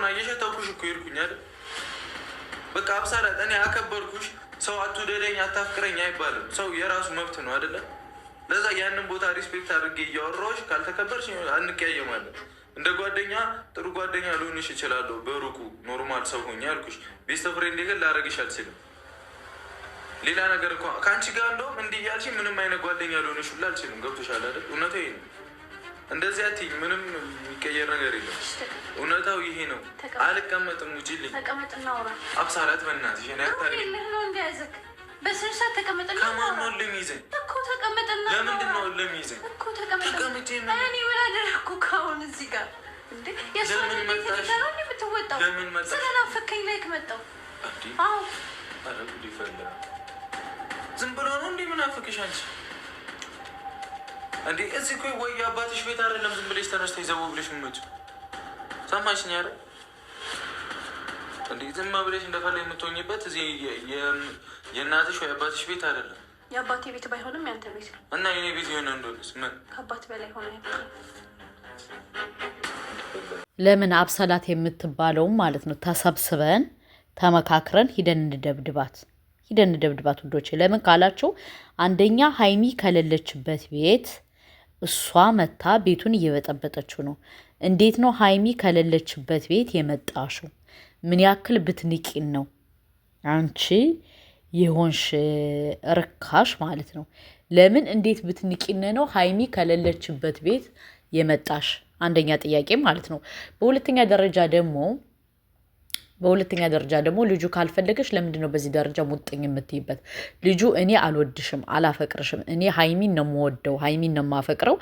እየሸተኩሽ እኮ ይርኩኝ አይደል? በቃ አብሳላት እኔ አከበርኩሽ። ሰው አትውደደኝ አታፍቅረኝ አይባልም። ሰው የራሱ መብት ነው አይደለ? ለዛ ያንን ቦታ ሪስፔክት አድርጌ እያወራሁሽ ካልተከበርሽ አንቀያየማለን። እንደ ጓደኛ ጥሩ ጓደኛ ልሆንሽ እችላለሁ በሩቁ ኖርማል ሰው ሆኜ አልኩሽ። ቤስት ፍሬንድ ግን ላደርግሽ አልችልም። ሌላ ነገር እኮ ከአንቺ ጋር እንደውም እንዲህ እያልሽ ምንም አይነት ጓደኛ ልሆንሽ ሁላ አልችልም። ገብቶሻል አይደል? እውነታው ይሄ ነው። እንደዚህ አትይኝ። ምንም የሚቀየር ነገር የለም። እውነታው ይሄ ነው። አልቀመጥም። ውጪልኝ። አብሳላት በእናትሽ በስንት ተቀመጥና ከማን ነው ለሚይዘኝ እኮ ተቀመጥና ለምንድን ነው ለሚይዘኝ እኮ ተቀመጥና እኔ ምን አደረኩ ካሁን እዚህ ጋር እንዴ የሰውን ቤት ነው የምትወጣው ስለናፈከኝ ላይ ከመጣው አዎ አረ ጉድ ይፈላ ዝም ብሎ ነው እንዴ ምን አፈከሽ አንቺ እንዴ እዚህ እኮ ወይ አባትሽ ቤት አይደለም ዝም ብለሽ ተነስተሽ ዘው ብለሽ ምመጭ ሰማሽኝ አይደል እንዴ ዝም ብለሽ እንደፈለግሽ የምትሆኝበት እዚህ የእናትሽ ወይ አባትሽ ቤት አይደለም። የአባቴ ቤት ባይሆንም ያንተ ቤት ነው እና የኔ ቤት የሆነ እንደሆነስ ምን ከአባት በላይ ሆነ ለምን አብሳላት የምትባለው ማለት ነው ተሰብስበን ተመካክረን ሂደን እንደብድባት ውዶቼ። ለምን ካላችሁ አንደኛ ሀይሚ ከሌለችበት ቤት እሷ መታ ቤቱን እየበጠበጠችው ነው። እንዴት ነው ሀይሚ ከሌለችበት ቤት የመጣሽው? ምን ያክል ብትንቂን ነው አንቺ የሆንሽ ርካሽ ማለት ነው። ለምን እንዴት ብትንቂን ነው ሀይሚ ከሌለችበት ቤት የመጣሽ? አንደኛ ጥያቄ ማለት ነው። በሁለተኛ ደረጃ ደግሞ ልጁ ካልፈለገሽ ለምንድን ነው በዚህ ደረጃ ሙጥኝ የምትይበት? ልጁ እኔ አልወድሽም አላፈቅርሽም፣ እኔ ሀይሚን ነው የምወደው ሀይሚን ነው የማፈቅረው፣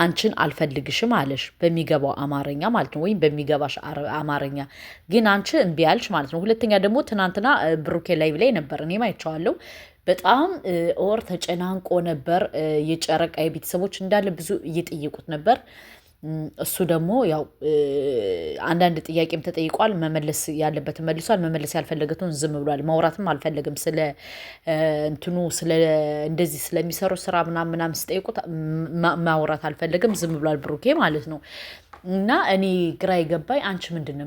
አንቺን አልፈልግሽም አለሽ በሚገባው አማርኛ ማለት ነው፣ ወይም በሚገባሽ አማርኛ። ግን አንቺ እምቢ አልሽ ማለት ነው። ሁለተኛ ደግሞ ትናንትና ብሩኬ ላይቭ ላይ ነበር፣ እኔም አይቼዋለሁ። በጣም ተጨናንቆ ነበር። የጨረቃ ቤተሰቦች እንዳለ ብዙ እየጠየቁት ነበር። እሱ ደግሞ ያው አንዳንድ ጥያቄም ተጠይቋል። መመለስ ያለበትን መልሷል። መመለስ ያልፈለገውን ዝም ብሏል። ማውራትም አልፈለግም። ስለ እንትኑ እንደዚህ ስለሚሰሩ ስራ ምናምን ስጠይቁት ማውራት አልፈለግም። ዝም ብሏል ብሩኬ ማለት ነው። እና እኔ ግራ የገባኝ አንቺ ምንድን ነው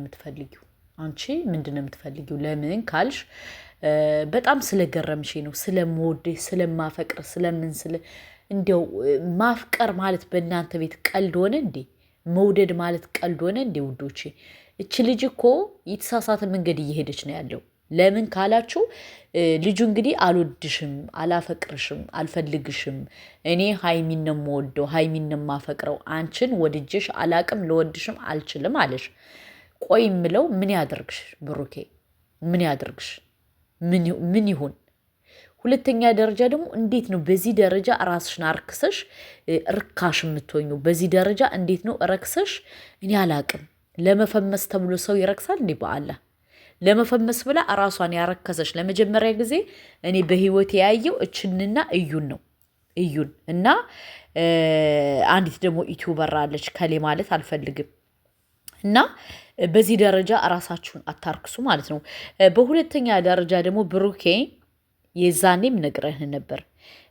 የምትፈልጊው? ለምን ካልሽ በጣም ስለገረምሽ ነው። ስለምወድሽ ስለማፈቅር እንዲያው ማፍቀር ማለት በእናንተ ቤት ቀልድ ሆነ እንዴ? መውደድ ማለት ቀልድ ሆነ እንዴ ውዶቼ? እች ልጅ እኮ የተሳሳተ መንገድ እየሄደች ነው ያለው። ለምን ካላችሁ ልጁ እንግዲህ አልወድሽም፣ አላፈቅርሽም፣ አልፈልግሽም፣ እኔ ሀይሚን ነው የምወደው ሀይሚን ነው የማፈቅረው፣ አንቺን ወድጄሽ አላቅም፣ ልወድሽም አልችልም አለሽ። ቆይ የምለው ምን ያደርግሽ ብሩኬ? ምን ያደርግሽ? ምን ይሁን? ሁለተኛ ደረጃ ደግሞ እንዴት ነው በዚህ ደረጃ ራስሽን አርክሰሽ ርካሽ የምትሆኙ? በዚህ ደረጃ እንዴት ነው ረክሰሽ? እኔ አላቅም። ለመፈመስ ተብሎ ሰው ይረክሳል እንዴ? በአላህ ለመፈመስ ብላ ራሷን ያረከሰሽ ለመጀመሪያ ጊዜ እኔ በህይወት ያየው እችንና እዩን ነው። እዩን እና አንዲት ደግሞ ዩቲዩበር አለች፣ ከሌ ማለት አልፈልግም። እና በዚህ ደረጃ ራሳችሁን አታርክሱ ማለት ነው። በሁለተኛ ደረጃ ደግሞ ብሩኬ የዛኔም ነግረህ ነበር፣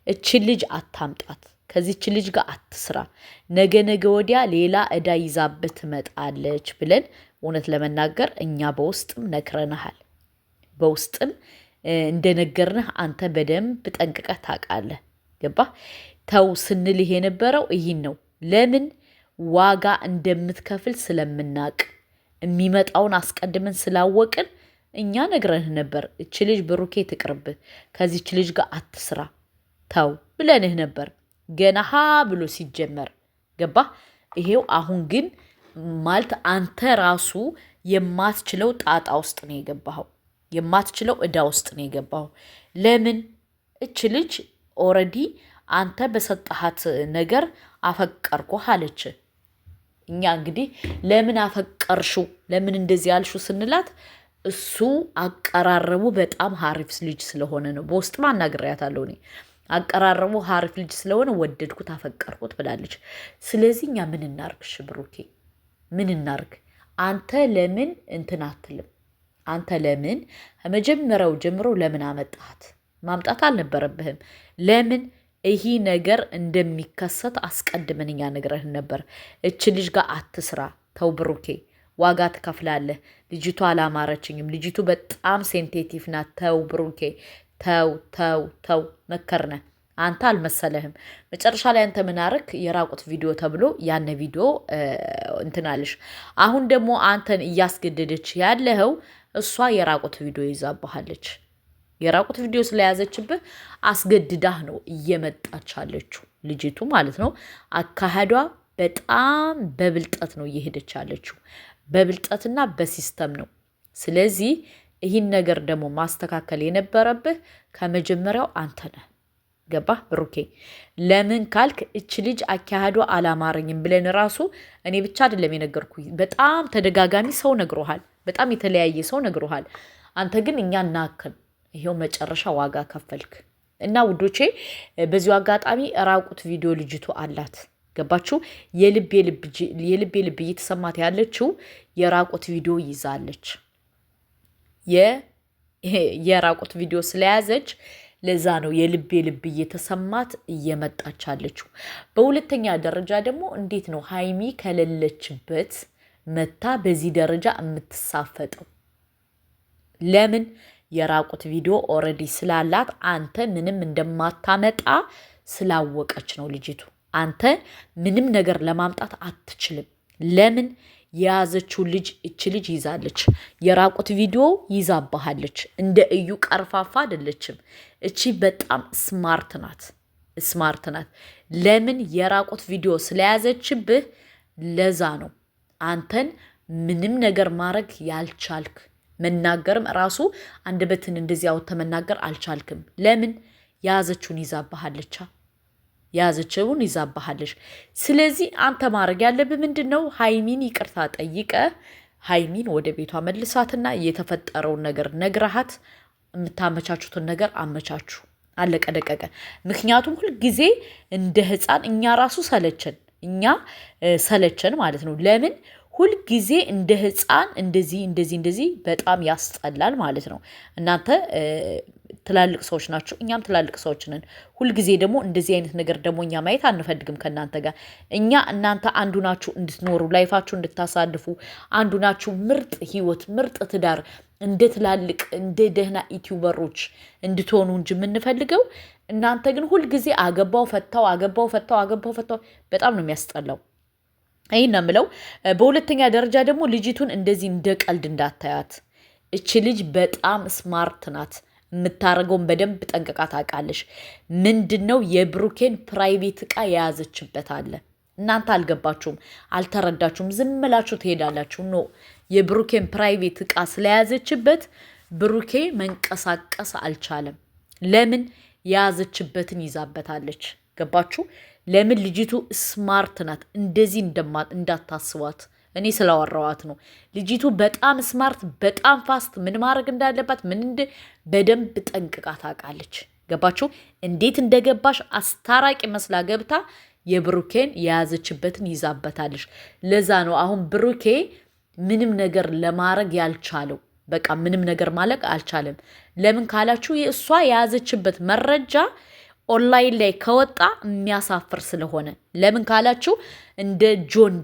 እችን ልጅ አታምጣት፣ ከዚች ልጅ ጋር አትስራ፣ ነገ ወዲያ ሌላ እዳ ይዛበት ትመጣለች ብለን እውነት ለመናገር እኛ በውስጥም ነግረንሃል። በውስጥም እንደነገርንህ አንተ በደንብ ጠንቅቀህ ታውቃለህ። ገባህ? ተው ስንልህ የነበረው ይህን ነው። ለምን ዋጋ እንደምትከፍል ስለምናቅ የሚመጣውን አስቀድመን ስላወቅን እኛ ነግረንህ ነበር። እች ልጅ ብሩኬ ትቅርብህ፣ ከዚች ልጅ ጋር አትስራ፣ ተው ብለንህ ነበር ገና ሀ ብሎ ሲጀመር። ገባህ? ይሄው አሁን ግን ማለት አንተ ራሱ የማትችለው ጣጣ ውስጥ ነው የገባኸው፣ የማትችለው እዳ ውስጥ ነው የገባኸው። ለምን እች ልጅ ኦልሬዲ አንተ በሰጠሃት ነገር አፈቀርኩህ አለች። እኛ እንግዲህ ለምን አፈቀርሽው ለምን እንደዚህ ያልሽው ስንላት እሱ አቀራረቡ በጣም ሀሪፍ ልጅ ስለሆነ ነው። በውስጥ ማናግሬያታለሁ እኔ አቀራረቡ ሀሪፍ ልጅ ስለሆነ ወደድኩት አፈቀርኩት ብላለች። ስለዚህ እኛ ምን እናርግሽ ብሩኬ? ምን እናርግ? አንተ ለምን እንትን አትልም? አንተ ለምን ከመጀመሪያው ጀምሮ ለምን አመጣት? ማምጣት አልነበረብህም። ለምን ይሄ ነገር እንደሚከሰት አስቀድመን እኛ ነግረህን ነበር። እች ልጅ ጋር አትስራ፣ ተው ብሩኬ፣ ዋጋ ትከፍላለህ። ልጅቱ አላማረችኝም፣ ልጅቱ በጣም ሴንቴቲቭ ናት። ተው ብሩኬ ተው ተው ተው፣ መከርነ አንተ አልመሰለህም። መጨረሻ ላይ አንተ ምን አረክ? የራቁት ቪዲዮ ተብሎ ያነ ቪዲዮ እንትናልሽ። አሁን ደግሞ አንተን እያስገደደች ያለኸው እሷ የራቁት ቪዲዮ ይዛባሃለች። የራቁት ቪዲዮ ስለያዘችብህ አስገድዳህ ነው እየመጣች አለችው ልጅቱ ማለት ነው። አካሄዷ በጣም በብልጠት ነው እየሄደች ያለችው፣ በብልጠትና በሲስተም ነው። ስለዚህ ይህን ነገር ደግሞ ማስተካከል የነበረብህ ከመጀመሪያው አንተ ነህ። ገባህ ብሩኬ? ለምን ካልክ እች ልጅ አካሄዷ አላማረኝም ብለን ራሱ እኔ ብቻ አይደለም የነገርኩ፣ በጣም ተደጋጋሚ ሰው ነግሮሃል፣ በጣም የተለያየ ሰው ነግሮሃል። አንተ ግን እኛ እናክል ይሄው መጨረሻ ዋጋ ከፈልክ እና ውዶቼ፣ በዚሁ አጋጣሚ ራቁት ቪዲዮ ልጅቱ አላት። ገባችሁ? የልብ እየተሰማት ያለችው የራቁት ቪዲዮ ይዛለች። የራቁት ቪዲዮ ስለያዘች ለዛ ነው የልብ እየተሰማት እየመጣች አለችው። በሁለተኛ ደረጃ ደግሞ እንዴት ነው ሀይሚ ከሌለችበት መታ በዚህ ደረጃ የምትሳፈጠው? ለምን? የራቁት ቪዲዮ ኦልሬዲ ስላላት አንተ ምንም እንደማታመጣ ስላወቀች ነው ልጅቱ። አንተ ምንም ነገር ለማምጣት አትችልም። ለምን? የያዘችው ልጅ እች ልጅ ይዛለች። የራቁት ቪዲዮ ይዛባሃለች። እንደ እዩ ቀርፋፋ አይደለችም። እቺ በጣም ስማርት ናት። ለምን? የራቁት ቪዲዮ ስለያዘችብህ ለዛ ነው አንተን ምንም ነገር ማድረግ ያልቻልክ። መናገርም ራሱ አንደበትን እንደዚህ አውጥተህ መናገር አልቻልክም። ለምን? የያዘችውን ይዛባሃለች። ስለዚህ አንተ ማድረግ ያለብህ ምንድን ነው? ሀይሚን ይቅርታ ጠይቀ ሀይሚን ወደ ቤቷ መልሳትና የተፈጠረውን ነገር ነግረሃት የምታመቻቹትን ነገር አመቻቹ። አለቀ ደቀቀ። ምክንያቱም ሁልጊዜ እንደ ሕፃን እኛ ራሱ ሰለቸን ማለት ነው። ለምን ሁልጊዜ እንደ ሕፃን እንደዚህ በጣም ያስጠላል ማለት ነው። እናንተ ትላልቅ ሰዎች ናቸው፣ እኛም ትላልቅ ሰዎች ነን። ሁልጊዜ ደግሞ እንደዚህ አይነት ነገር ደግሞ እኛ ማየት አንፈልግም ከእናንተ ጋር። እናንተ አንዱ ናችሁ እንድትኖሩ፣ ላይፋችሁ እንድታሳልፉ፣ አንዱ ናችሁ ምርጥ ህይወት፣ ምርጥ ትዳር፣ እንደ ትላልቅ እንደ ደህና ዩቲዩበሮች እንድትሆኑ እንጂ የምንፈልገው። እናንተ ግን ሁልጊዜ አገባው ፈታው፣ በጣም ነው የሚያስጠላው። ይህን ነው የምለው። በሁለተኛ ደረጃ ደግሞ ልጅቱን እንደዚህ እንደ ቀልድ እንዳታያት። እች ልጅ በጣም ስማርት ናት። የምታደርገውን በደንብ ጠንቅቃ ታውቃለች። ምንድነው የብሩኬን ፕራይቬት እቃ የያዘችበት አለ። እናንተ አልገባችሁም፣ አልተረዳችሁም፣ ዝም ብላችሁ ትሄዳላችሁ። ኖ የብሩኬን ፕራይቬት እቃ ስለያዘችበት ብሩኬ መንቀሳቀስ አልቻለም። ለምን? የያዘችበትን ይዛበታለች። ገባችሁ? ለምን? ልጅቱ ስማርት ናት። እንደዚህ እንዳታስቧት። እኔ ስላወራዋት ነው። ልጅቱ በጣም ስማርት፣ በጣም ፋስት፣ ምን ማድረግ እንዳለባት በደንብ ጠንቅቃ ታውቃለች። ገባችሁ? እንዴት እንደገባሽ አስታራቂ መስላ ገብታ የብሩኬን የያዘችበትን ይዛበታለች። ለዛ ነው አሁን ብሩኬ ምንም ነገር ለማድረግ ያልቻለው። በቃ ምንም ነገር ማለቅ አልቻለም። ለምን ካላችሁ እሷ የያዘችበት መረጃ ኦንላይን ላይ ከወጣ የሚያሳፍር ስለሆነ። ለምን ካላችሁ እንደ ጆን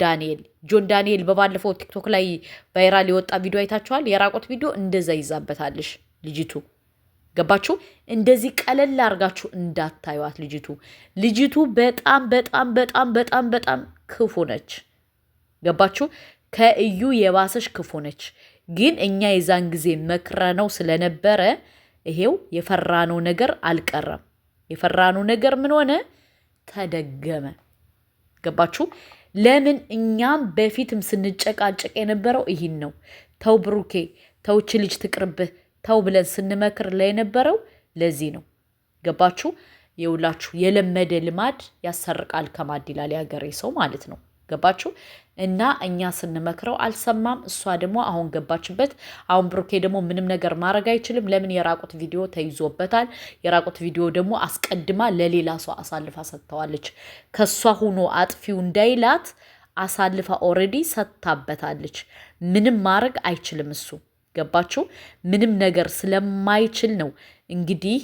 ዳንኤል በባለፈው ቲክቶክ ላይ ቫይራል የወጣ ቪዲዮ አይታችኋል። የራቆት ቪዲዮ እንደዛ ይዛበታለሽ ልጅቱ። ገባችሁ? እንደዚህ ቀለል አድርጋችሁ እንዳታዩት ልጅቱ በጣም በጣም በጣም በጣም በጣም ክፉ ነች። ገባችሁ? ከእዩ የባሰሽ ክፉ ነች። ግን እኛ የዛን ጊዜ መክረነው ስለነበረ ይሄው የፈራነው ነገር አልቀረም። የፈራነው ነገር ምን ሆነ? ተደገመ። ገባችሁ? ለምን? እኛም በፊትም ስንጨቃጨቅ የነበረው ይህን ነው። ተው ብሩኬ፣ ተውች ልጅ ትቅርብህ፣ ተው ብለን ስንመክር ላይ የነበረው ለዚህ ነው። ገባችሁ? የውላችሁ የለመደ ልማድ ያሰርቃል ከማድ ይላል የሀገሬ ሰው ማለት ነው። ገባችሁ? እና እኛ ስንመክረው አልሰማም። እሷ ደግሞ አሁን ገባችበት። አሁን ብሩኬ ደግሞ ምንም ነገር ማድረግ አይችልም። ለምን? የራቁት ቪዲዮ ተይዞበታል። የራቁት ቪዲዮ ደግሞ አስቀድማ ለሌላ ሰው አሳልፋ ሰጥተዋለች። ከሷ ሆኖ አጥፊው እንዳይላት አሳልፋ ኦልሬዲ ሰጥታበታለች። ምንም ማድረግ አይችልም እሱ። ገባችሁ? ምንም ነገር ስለማይችል ነው እንግዲህ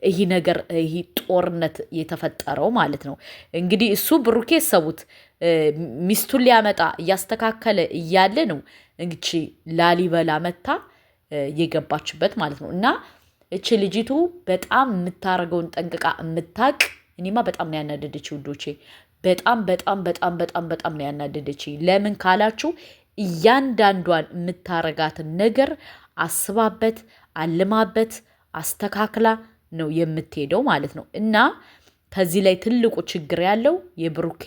ይሄ ነገር ይሄ ጦርነት የተፈጠረው ማለት ነው። እንግዲህ እሱ ብሩኬ ሰውት ሚስቱን ሊያመጣ እያስተካከለ እያለ ነው እንግዲህ ላሊበላ መታ የገባችበት ማለት ነው። እና እቺ ልጅቱ በጣም የምታረገውን ጠንቅቃ የምታቅ እኔማ በጣም ነው ያናደደች ውዶቼ። በጣም በጣም በጣም በጣም በጣም ነው ያናደደች። ለምን ካላችሁ እያንዳንዷን የምታረጋትን ነገር አስባበት አልማበት አስተካክላ ነው የምትሄደው ማለት ነው። እና ከዚህ ላይ ትልቁ ችግር ያለው የብሩኬ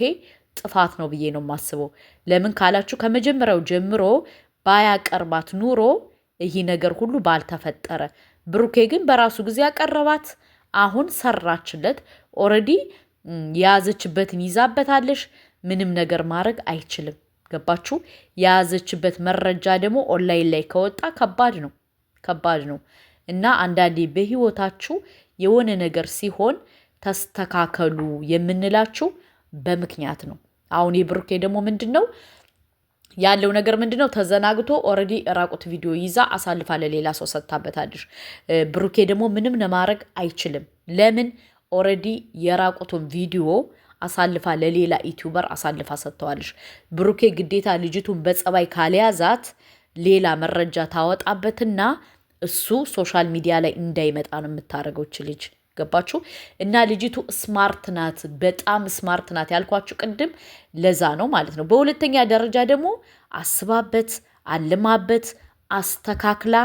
ጥፋት ነው ብዬ ነው የማስበው። ለምን ካላችሁ ከመጀመሪያው ጀምሮ ባያቀርባት ኑሮ ይህ ነገር ሁሉ ባልተፈጠረ። ብሩኬ ግን በራሱ ጊዜ ያቀረባት፣ አሁን ሰራችለት። ኦልሬዲ የያዘችበትን ይዛበታለሽ። ምንም ነገር ማድረግ አይችልም። ገባችሁ? የያዘችበት መረጃ ደግሞ ኦንላይን ላይ ከወጣ ከባድ ነው። እና አንዳንዴ በህይወታችሁ የሆነ ነገር ሲሆን ተስተካከሉ የምንላችሁ በምክንያት ነው። አሁን የብሩኬ ደግሞ ምንድነው ያለው ነገር ምንድነው? ተዘናግቶ ኦልሬዲ ራቁት ቪዲዮ ይዛ አሳልፋ ለሌላ ሰው ሰጥታበታለሽ። ብሩኬ ደግሞ ምንም ለማድረግ አይችልም። ለምን? ኦልሬዲ የራቁቱን ቪዲዮ አሳልፋ ለሌላ ዩቲዩበር አሳልፋ ሰጥተዋለሽ። ብሩኬ ግዴታ ልጅቱን በጸባይ ካልያዛት ሌላ መረጃ ታወጣበትና እሱ ሶሻል ሚዲያ ላይ እንዳይመጣ ነው የምታደርገው ልጅ። ገባችሁ? እና ልጅቱ ስማርት ናት፣ በጣም ስማርት ናት ያልኳችሁ ቅድም ለዛ ነው ማለት ነው። በሁለተኛ ደረጃ ደግሞ አስባበት አልማበት አስተካክላ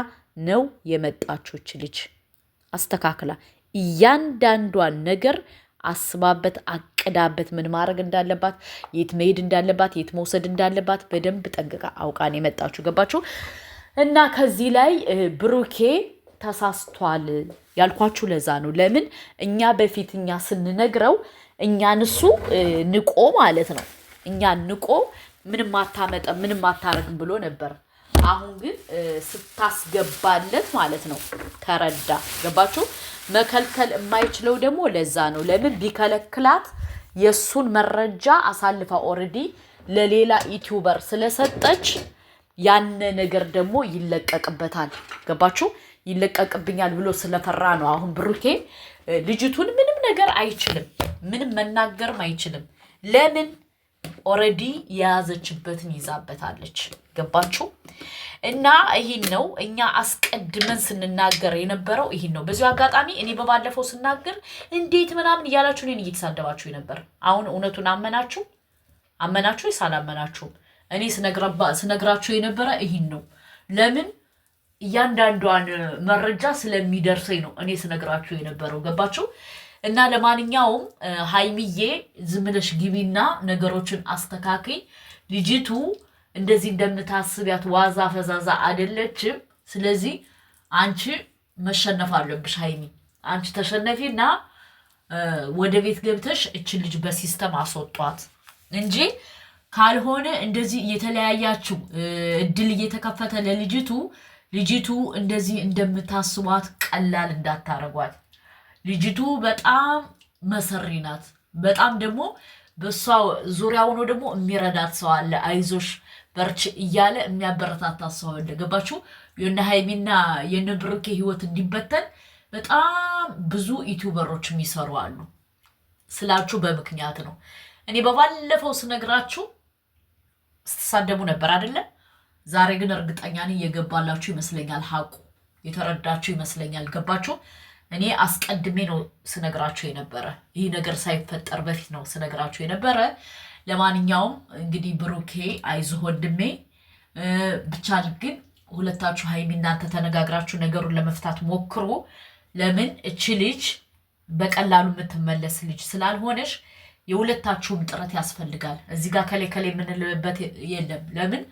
ነው የመጣችሁ ልጅ። አስተካክላ እያንዳንዷን ነገር አስባበት አቅዳበት ምን ማድረግ እንዳለባት፣ የት መሄድ እንዳለባት፣ የት መውሰድ እንዳለባት በደንብ ጠንቅቃ አውቃን የመጣችሁ። ገባችሁ? እና ከዚህ ላይ ብሩኬ ተሳስቷል ያልኳችሁ ለዛ ነው። ለምን እኛ በፊት እኛ ስንነግረው እኛን እሱ ንቆ ማለት ነው እኛን ንቆ ምንም አታመጣም ምንም አታረግም ብሎ ነበር። አሁን ግን ስታስገባለት ማለት ነው ተረዳ። ገባችሁ? መከልከል የማይችለው ደግሞ ለዛ ነው። ለምን ቢከለክላት የሱን መረጃ አሳልፋ ኦልሬዲ ለሌላ ዩቲዩበር ስለሰጠች ያነ ነገር ደግሞ ይለቀቅበታል። ገባችሁ? ይለቀቅብኛል ብሎ ስለፈራ ነው። አሁን ብሩኬ ልጅቱን ምንም ነገር አይችልም፣ ምንም መናገርም አይችልም። ለምን? ኦልሬዲ የያዘችበትን ይዛበታለች። ገባችሁ? እና ይህን ነው እኛ አስቀድመን ስንናገር የነበረው ይህን ነው። በዚሁ አጋጣሚ እኔ በባለፈው ስናገር እንዴት ምናምን እያላችሁ እኔን እየተሳደባችሁ ነበር። አሁን እውነቱን አመናችሁ ሳላመናችሁም እኔ ስነግራችሁ የነበረ ይህን ነው። ለምን? እያንዳንዷን መረጃ ስለሚደርሰኝ ነው እኔ ስነግራችሁ የነበረው። ገባችሁ? እና ለማንኛውም ሀይሚዬ ዝም ብለሽ ግቢና ነገሮችን አስተካክይ። ልጅቱ እንደዚህ እንደምታስቢያት ዋዛ ፈዛዛ አይደለችም። ስለዚህ አንቺ መሸነፍ አለብሽ ሀይሚ። አንቺ ተሸነፊና ወደ ቤት ገብተሽ እችን ልጅ በሲስተም አስወጧት እንጂ ካልሆነ እንደዚህ እየተለያያችሁ እድል እየተከፈተ ልጅቱ እንደዚህ እንደምታስቧት ቀላል እንዳታረጓት። ልጅቱ በጣም መሰሪ ናት። በጣም ደግሞ በሷ ዙሪያ ሆኖ ደግሞ የሚረዳት ሰው አለ። አይዞሽ በርች እያለ የሚያበረታታት ሰው አለ። ገባችሁ? የነ ሀይሚና የነ ብሩኬ ህይወት እንዲበተን በጣም ብዙ ዩቲዩበሮች የሚሰሩ አሉ ስላችሁ በምክንያት ነው። እኔ በባለፈው ስነግራችሁ ስትሳደቡ ነበር አይደለ? ዛሬ ግን እርግጠኛ ነኝ የገባላችሁ ይመስለኛል። ሀቁ የተረዳችሁ ይመስለኛል። ገባችሁ? እኔ አስቀድሜ ነው ስነግራችሁ የነበረ። ይህ ነገር ሳይፈጠር በፊት ነው ስነግራችሁ የነበረ። ለማንኛውም እንግዲህ ብሩኬ አይዞህ ወንድሜ፣ ብቻ ግን ሁለታችሁ ሀይሚ እናንተ ተነጋግራችሁ ነገሩን ለመፍታት ሞክሩ። ለምን እቺ ልጅ በቀላሉ የምትመለስ ልጅ ስላልሆነች የሁለታችሁም ጥረት ያስፈልጋል። እዚህ ጋር ከሌ የምንልበት የለም። ለምን?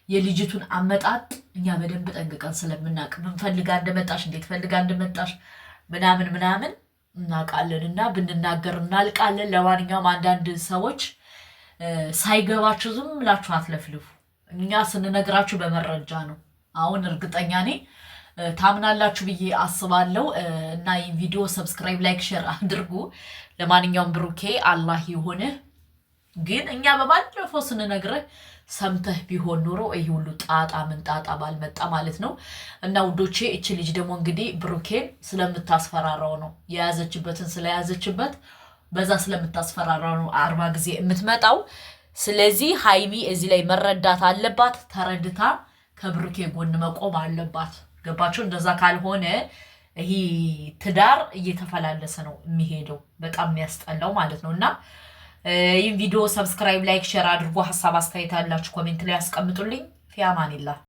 የልጅቱን አመጣጥ እኛ በደንብ ጠንቅቀን ስለምናውቅ ምን ፈልጋ እንደመጣሽ እንዴት ፈልጋ እንደመጣሽ ምናምን እናውቃለን እና ብንናገር እናልቃለን። ለማንኛውም አንዳንድ ሰዎች ሳይገባችሁ ዝም ብላችሁ አትለፍልፉ። እኛ ስንነግራችሁ በመረጃ ነው። አሁን እርግጠኛ ነኝ ታምናላችሁ ብዬ አስባለሁ። እና ይህ ቪዲዮ ሰብስክራይብ፣ ላይክ፣ ሼር አድርጉ። ለማንኛውም ብሩኬ አላህ ይሁንህ። ግን እኛ በባለፈው ስንነግርህ ሰምተህ ቢሆን ኖሮ ይሄ ሁሉ ጣጣ ምን ጣጣ ባልመጣ ማለት ነው። እና ውዶቼ እቺ ልጅ ደግሞ እንግዲህ ብሩኬን ስለምታስፈራራው ነው የያዘችበትን ስለያዘችበት በዛ ስለምታስፈራራው ነው 40 ጊዜ የምትመጣው። ስለዚህ ሃይሚ እዚህ ላይ መረዳት አለባት። ተረድታ ከብሩኬ ጎን መቆም አለባት። ገባችሁ? እንደዛ ካልሆነ ይሄ ትዳር እየተፈላለሰ ነው የሚሄደው። በጣም የሚያስጠላው ማለት ነው። እና ይህን ቪዲዮ ሰብስክራይብ፣ ላይክ፣ ሼር አድርጎ ሀሳብ አስተያየት ያላችሁ ኮሜንት ላይ ያስቀምጡልኝ። ፊ አማኒላህ